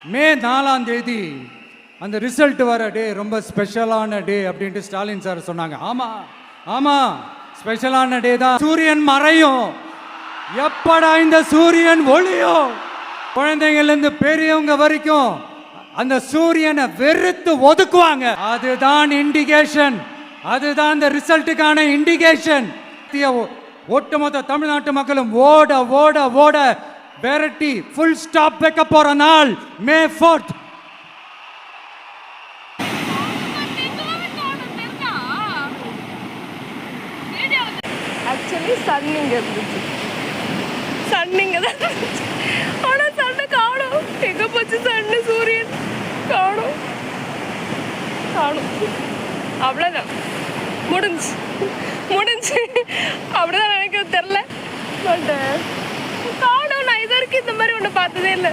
மே 4ஆம் தேதி அந்த ரிசல்ட் வர டே ரொம்ப ஸ்பெஷலான டே அப்படின்ட்டு ஸ்டாலின் சார் சொன்னாங்க. ஆமா ஆமா, ஸ்பெஷலான டே தான். சூரியன் மறையும், எப்படா இந்த சூரியன் ஒளியும். குழந்தைங்கள்ல இருந்து பெரியவங்க வரைக்கும் அந்த சூரியனை வெறுத்து ஒதுக்குவாங்க. அதுதான் இண்டிகேஷன், அதுதான் இந்த ரிசல்ட்டுக்கான இண்டிகேஷன். ஒட்டுமொத்த தமிழ்நாட்டு மக்களும் ஓட ஓட ஓட விரட்டி ஃபுல் ஸ்டாப் வைக்க போற நாள் மே 4th. ஆக்சுவலி சன் இங்கே இருந்துச்சு, சன் இங்கே தான் இருந்துச்சு. ஆனால் சன்னை காணும். எங்கே போச்சு சன்னு? சூரியன் காணும் காணும். அவ்வளோதான், முடிஞ்சு முடிஞ்சு அப்படிதான் நினைக்கிறது தெரில. பட் காணும். நான் இது வரைக்கும் இந்த மாதிரி ஒன்று பார்த்ததே இல்லை.